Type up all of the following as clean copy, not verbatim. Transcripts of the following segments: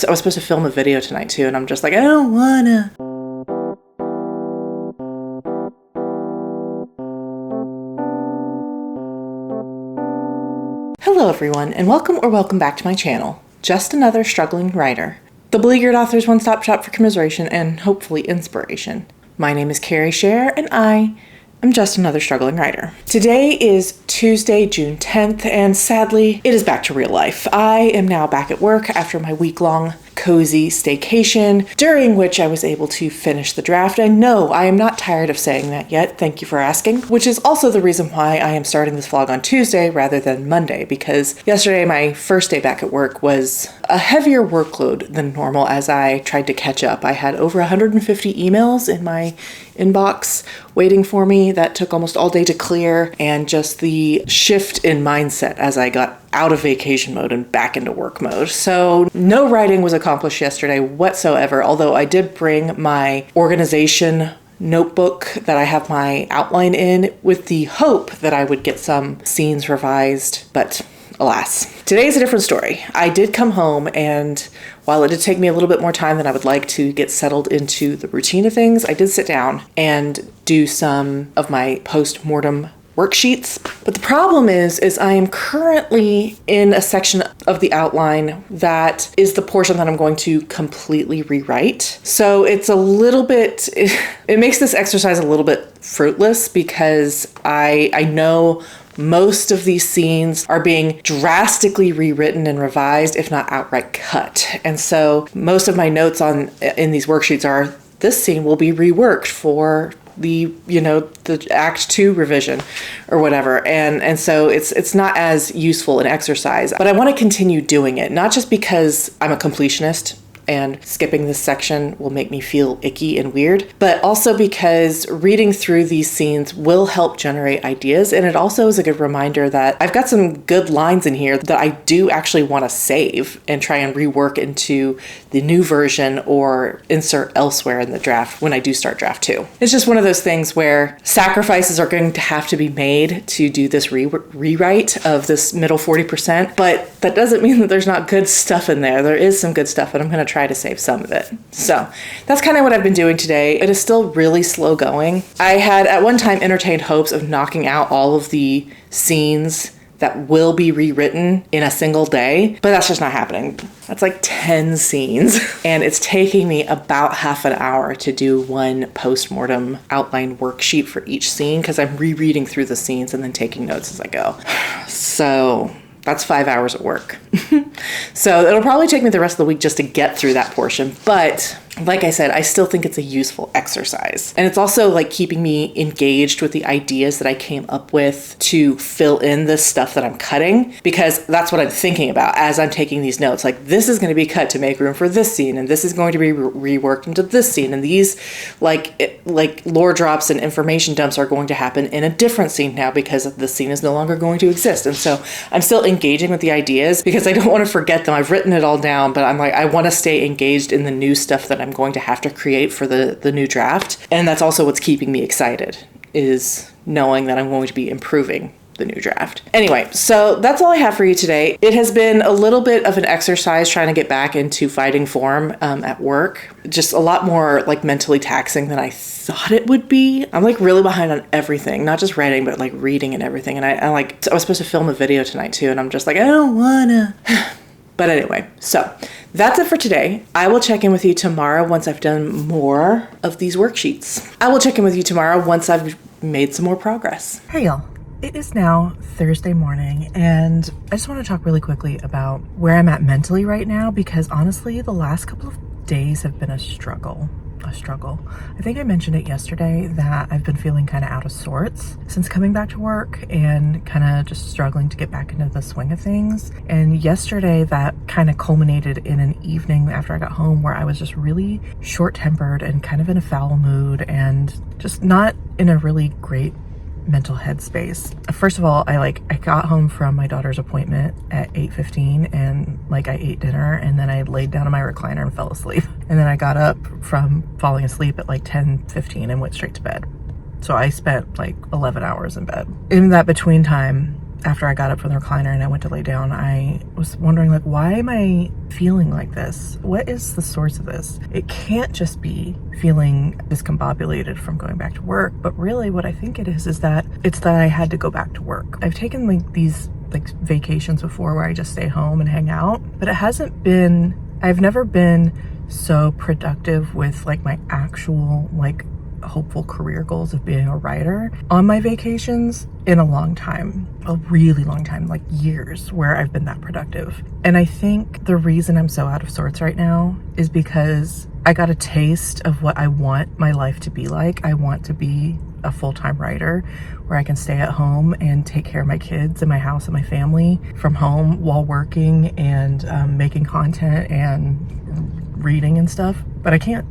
So I was supposed to film a video tonight too, and I'm just like, I don't wanna. Hello everyone, and welcome back to my channel, Just Another Struggling Writer, the Beleaguered Authors one-stop shop for commiseration and hopefully inspiration. My name is Carrie Scher, and I am just another struggling writer. Today is Tuesday, June 10th, and sadly, it is back to real life. I am now back at work after my week-long cozy staycation, during which I was able to finish the draft. And no, I am not tired of saying that yet, thank you for asking, which is also the reason why I am starting this vlog on Tuesday rather than Monday, because yesterday, my first day back at work, was a heavier workload than normal as I tried to catch up. I had over 150 emails in my inbox waiting for me that took almost all day to clear, and just the shift in mindset as I got out of vacation mode and back into work mode. So no writing was accomplished yesterday whatsoever, although I did bring my organization notebook that I have my outline in with the hope that I would get some scenes revised, but alas. Today's a different story. I did come home, and while it did take me a little bit more time than I would like to get settled into the routine of things, I did sit down and do some of my post-mortem worksheets. But the problem is I am currently in a section of the outline that is the portion that I'm going to completely rewrite. So it's a little bit, it makes this exercise a little bit fruitless, because I know most of these scenes are being drastically rewritten and revised, if not outright cut. And so most of my notes in these worksheets are, this scene will be reworked for the Act 2 revision or whatever. And so it's not as useful an exercise, but I want to continue doing it, not just because I'm a completionist and skipping this section will make me feel icky and weird, but also because reading through these scenes will help generate ideas. And it also is a good reminder that I've got some good lines in here that I do actually want to save and try and rework into the new version or insert elsewhere in the draft when I do start draft 2. It's just one of those things where sacrifices are going to have to be made to do this rewrite of this middle 40%, but that doesn't mean that there's not good stuff in there. There is some good stuff, and I'm going to try to save some of it. So that's kind of what I've been doing today. It is still really slow going. I had at one time entertained hopes of knocking out all of the scenes that will be rewritten in a single day, but that's just not happening. That's like 10 scenes, and it's taking me about half an hour to do one post-mortem outline worksheet for each scene, because I'm rereading through the scenes and then taking notes as I go. So that's 5 hours of work. So it'll probably take me the rest of the week just to get through that portion. But like I said, I still think it's a useful exercise. And it's also like keeping me engaged with the ideas that I came up with to fill in this stuff that I'm cutting, because that's what I'm thinking about as I'm taking these notes. Like, this is going to be cut to make room for this scene, and this is going to be reworked into this scene, and these like lore drops and information dumps are going to happen in a different scene now because the scene is no longer going to exist. And so I'm still engaging with the ideas because I don't want to forget them. I've written it all down, but I'm like, I want to stay engaged in the new stuff that I'm going to have to create for the new draft. And that's also what's keeping me excited, is knowing that I'm going to be improving the new draft. Anyway, so that's all I have for you today. It has been a little bit of an exercise trying to get back into fighting form at work. Just a lot more like mentally taxing than I thought it would be. I'm like really behind on everything, not just writing, but like reading and everything. And I was supposed to film a video tonight too, and I'm just like, I don't wanna. But anyway, so that's it for today. I will check in with you tomorrow once I've done more of these worksheets. I will check in with you tomorrow once I've made some more progress. Hey y'all. It is now Thursday morning, and I just want to talk really quickly about where I'm at mentally right now, because honestly, the last couple of days have been a struggle. I think I mentioned it yesterday that I've been feeling kind of out of sorts since coming back to work and kind of just struggling to get back into the swing of things. And yesterday that kind of culminated in an evening after I got home where I was just really short-tempered and kind of in a foul mood and just not in a really great mental headspace. First of all, I got home from my daughter's appointment at 8:15, and I ate dinner, and then I laid down in my recliner and fell asleep. And then I got up from falling asleep at 10:15 and went straight to bed. So I spent 11 hours in bed. In that between time, after I got up from the recliner and I went to lay down, I was wondering, like, why am I feeling like this? What is the source of this? It can't just be feeling discombobulated from going back to work, but really what I think it is that it's that I had to go back to work. I've taken like these like vacations before where I just stay home and hang out, but I've never been so productive with like my actual like hopeful career goals of being a writer on my vacations in a long time, a really long time, like years where I've been that productive. And I think the reason I'm so out of sorts right now is because I got a taste of what I want my life to be like. I want to be a full-time writer where I can stay at home and take care of my kids and my house and my family from home while working and making content and reading and stuff. But I can't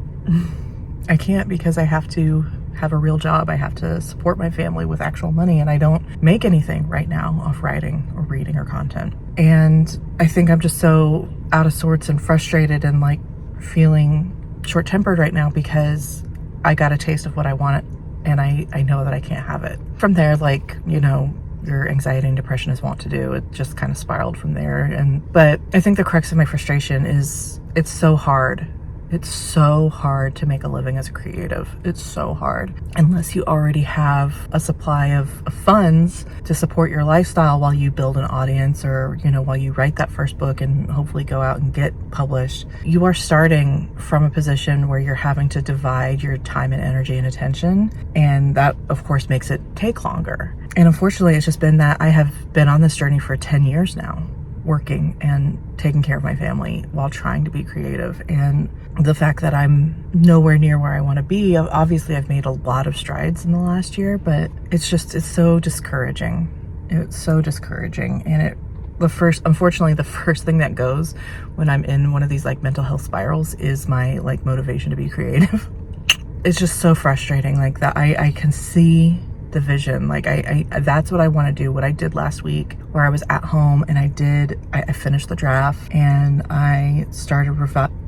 because I have to have a real job. I have to support my family with actual money, and I don't make anything right now off writing or reading or content. And I think I'm just so out of sorts and frustrated and like feeling short-tempered right now because I got a taste of what I want and I know that I can't have it. From there, like, you know, your anxiety and depression is wont to do. It just kind of spiraled from there. But I think the crux of my frustration is it's so hard. It's so hard to make a living as a creative. It's so hard. Unless you already have a supply of funds to support your lifestyle while you build an audience or, you know, while you write that first book and hopefully go out and get published. You are starting from a position where you're having to divide your time and energy and attention. And that, of course, makes it take longer. And unfortunately, it's just been that I have been on this journey for 10 years now, working and taking care of my family while trying to be creative. And the fact that I'm nowhere near where I want to be, obviously I've made a lot of strides in the last year, but it's so discouraging. It's so discouraging. And unfortunately, the first thing that goes when I'm in one of these like mental health spirals is my like motivation to be creative. It's just so frustrating like that. I can see the vision. Like I that's what I want to do. What I did last week where I was at home and I finished the draft and I started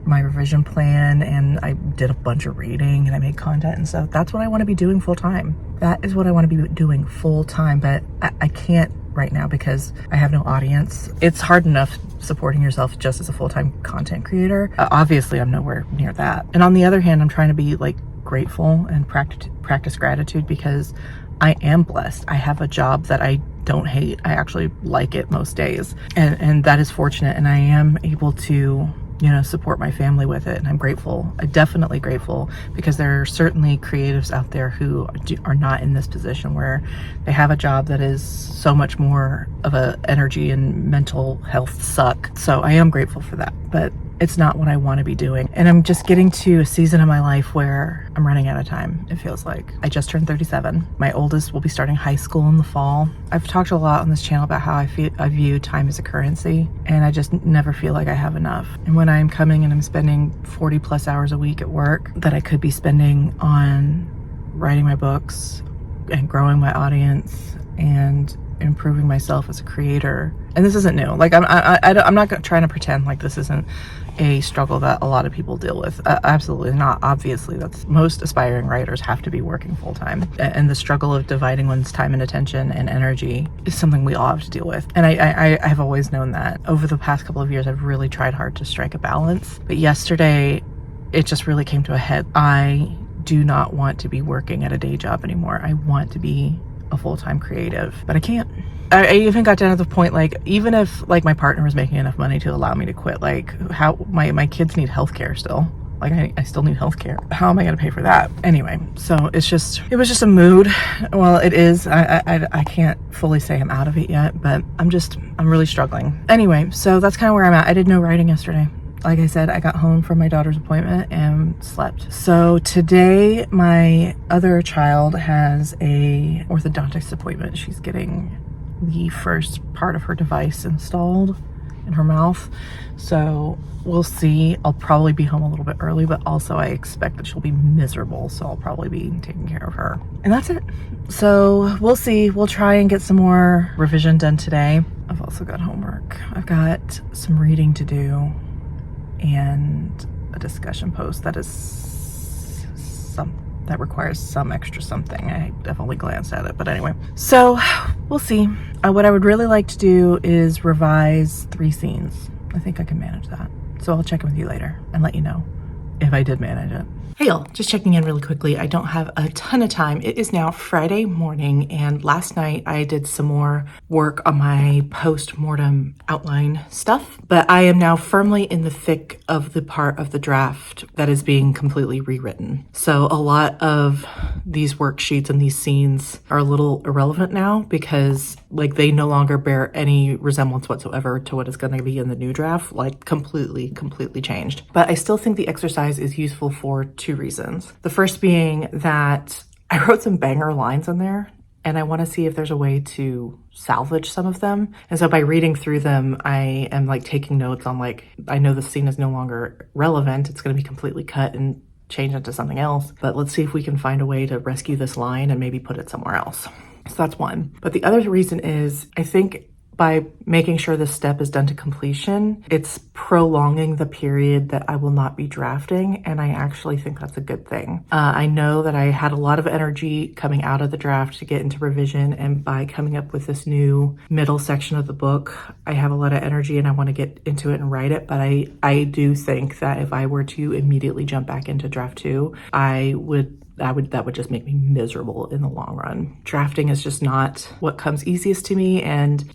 my revision plan and I did a bunch of reading and I made content and stuff. That's what I want to be doing full time. That is what I want to be doing full time, but I can't right now because I have no audience. It's hard enough supporting yourself just as a full-time content creator. Obviously I'm nowhere near that. And on the other hand, I'm trying to be like grateful and practice gratitude because I am blessed. I have a job that I don't hate. I actually like it most days. And that is fortunate. And I am able to, you know, support my family with it. And I'm grateful. I'm definitely grateful because there are certainly creatives out there who are not in this position where they have a job that is so much more of a energy and mental health suck. So I am grateful for that. But it's not what I want to be doing. And I'm just getting to a season of my life where I'm running out of time, it feels like. I just turned 37. My oldest will be starting high school in the fall. I've talked a lot on this channel about how I view time as a currency, and I just never feel like I have enough. And when I'm coming and I'm spending 40 plus hours a week at work that I could be spending on writing my books and growing my audience and improving myself as a creator. And this isn't new. Like I'm not trying to pretend like this isn't a struggle that a lot of people deal with. Absolutely not. Obviously, that's most aspiring writers have to be working full time, and the struggle of dividing one's time and attention and energy is something we all have to deal with. And I have always known that. Over the past couple of years, I've really tried hard to strike a balance. But yesterday, it just really came to a head. I do not want to be working at a day job anymore. I want to be a full-time creative, but I can't. I even got down to the point, like, even if like my partner was making enough money to allow me to quit, like how my kids need healthcare still. Like I still need healthcare. How am I going to pay for that? Anyway, so it was just a mood. Well, it is. I can't fully say I'm out of it yet, but I'm really struggling. Anyway, so that's kind of where I'm at. I did no writing yesterday. Like I said, I got home from my daughter's appointment and slept. So today, my other child has a orthodontist appointment. She's getting the first part of her device installed in her mouth. So we'll see. I'll probably be home a little bit early, but also I expect that she'll be miserable. So I'll probably be taking care of her. And that's it. So we'll see. We'll try and get some more revision done today. I've also got homework. I've got some reading to do and a discussion post that requires some extra something. I've only glanced at it, but anyway. So We'll see. What I would really like to do is revise 3 scenes. I think I can manage that. So I'll check in with you later and let you know if I did manage it. Hey y'all, just checking in really quickly. I don't have a ton of time. It is now Friday morning, and last night I did some more work on my post-mortem outline stuff, but I am now firmly in the thick of the part of the draft that is being completely rewritten. So a lot of these worksheets and these scenes are a little irrelevant now because like they no longer bear any resemblance whatsoever to what is going to be in the new draft, like completely changed. But I still think the exercise is useful for 2 reasons. The first being that I wrote some banger lines in there and I want to see if there's a way to salvage some of them. And so by reading through them, I am like taking notes on like, I know the scene is no longer relevant. It's going to be completely cut and change into something else, but let's see if we can find a way to rescue this line and maybe put it somewhere else. So that's one. But the other reason is I think by making sure this step is done to completion, it's prolonging the period that I will not be drafting, and I actually think that's a good thing. I know that I had a lot of energy coming out of the draft to get into revision, and by coming up with this new middle section of the book, I have a lot of energy and I want to get into it and write it, but I do think that if I were to immediately jump back into draft 2, that would just make me miserable in the long run. Drafting is just not what comes easiest to me, and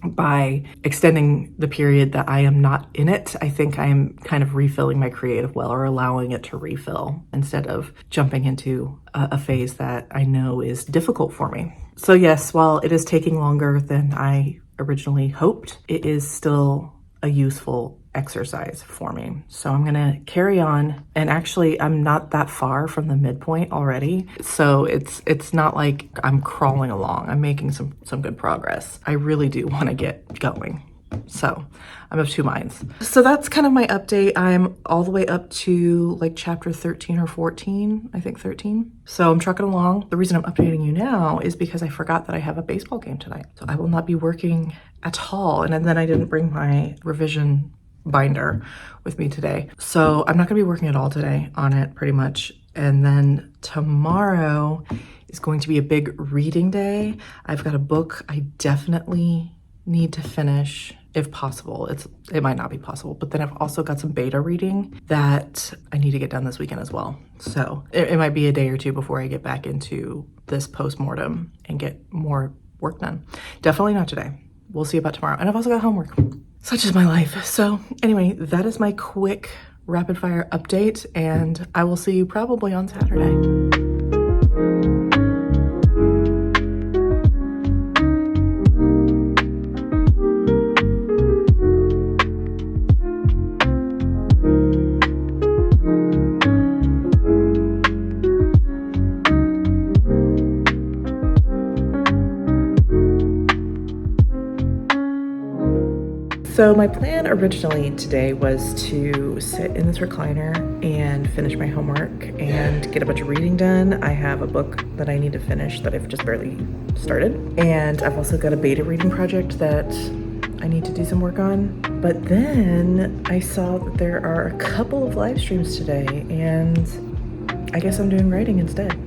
by extending the period that I am not in it, I think I am kind of refilling my creative well, or allowing it to refill instead of jumping into a phase that I know is difficult for me. So yes, while it is taking longer than I originally hoped, it is still a useful exercise for me. So I'm gonna carry on, and actually I'm not that far from the midpoint already. So it's not like I'm crawling along. I'm making some good progress. I really do want to get going. So I'm of 2 minds. So that's kind of my update. I'm all the way up to like chapter 13 or 14, I think 13. So I'm trucking along. The reason I'm updating you now is because I forgot that I have a baseball game tonight. So I will not be working at all. And then I didn't bring my revision binder with me today. So I'm not gonna be working at all today on it pretty much. And then tomorrow is going to be a big reading day. I've got a book I definitely need to finish if possible. It might not be possible, but then I've also got some beta reading that I need to get done this weekend as well. So it might be a day or 2 before I get back into this post-mortem and get more work done. Definitely not today. We'll see about tomorrow. And I've also got homework. Such is my life. So anyway, that is my quick rapid fire update, and I will see you probably on Saturday. So my plan originally today was to sit in this recliner and finish my homework and get a bunch of reading done. I have a book that I need to finish that I've just barely started. And I've also got a beta reading project that I need to do some work on. But then I saw that there are a couple of live streams today, and I guess I'm doing writing instead.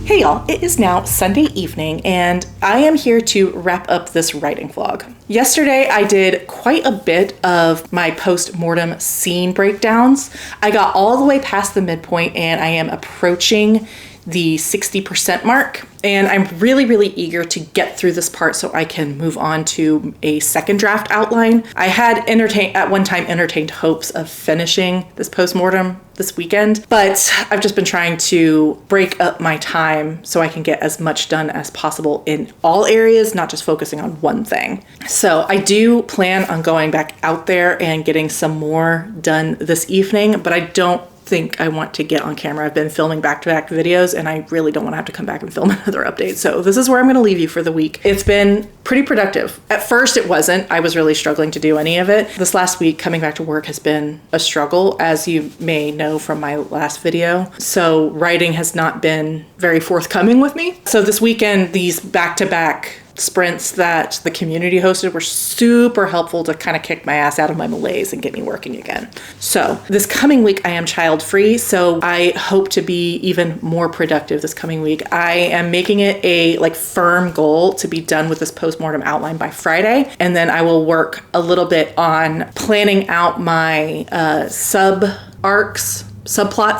Hey y'all, it is now Sunday evening and I am here to wrap up this writing vlog. Yesterday I did quite a bit of my post-mortem scene breakdowns. I got all the way past the midpoint and I am approaching the 60% mark. And I'm really eager to get through this part so I can move on to a second draft outline. I had at one time entertained hopes of finishing this postmortem this weekend, but I've just been trying to break up my time so I can get as much done as possible in all areas, not just focusing on one thing. So I do plan on going back out there and getting some more done this evening, but I don't think I want to get on camera. I've been filming back-to-back videos and I really don't want to have to come back and film another update. So this is where I'm going to leave you for the week. It's been pretty productive. At first it wasn't. I was really struggling to do any of it. This last week coming back to work has been a struggle, as you may know from my last video. So writing has not been very forthcoming with me. So this weekend, these back-to-back sprints that the community hosted were super helpful to kind of kick my ass out of my malaise and get me working again. So this coming week I am child free, so I hope to be even more productive this coming week. I am making it a firm goal to be done with this postmortem outline by Friday, and then I will work a little bit on planning out my subplots,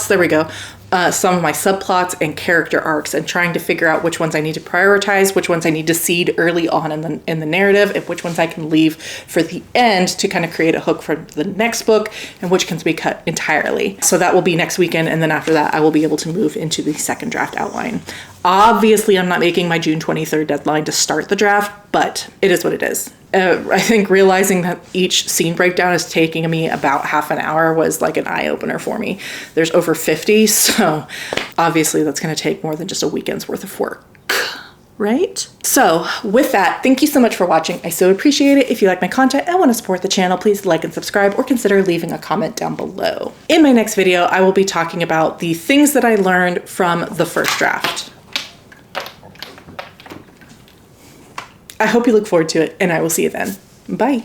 there we go. Some of my subplots and character arcs, and trying to figure out which ones I need to prioritize, which ones I need to seed early on in the narrative, and which ones I can leave for the end to kind of create a hook for the next book, and which can be cut entirely. So that will be next weekend, and then after that I will be able to move into the second draft outline. Obviously, I'm not making my June 23rd deadline to start the draft, but it is what it is. I think realizing that each scene breakdown is taking me about half an hour was like an eye-opener for me. There's over 50, so obviously that's going to take more than just a weekend's worth of work, right? So with that, thank you so much for watching. I so appreciate it. If you like my content and want to support the channel, please like and subscribe, or consider leaving a comment down below. In my next video, I will be talking about the things that I learned from the first draft. I hope you look forward to it, and I will see you then. Bye.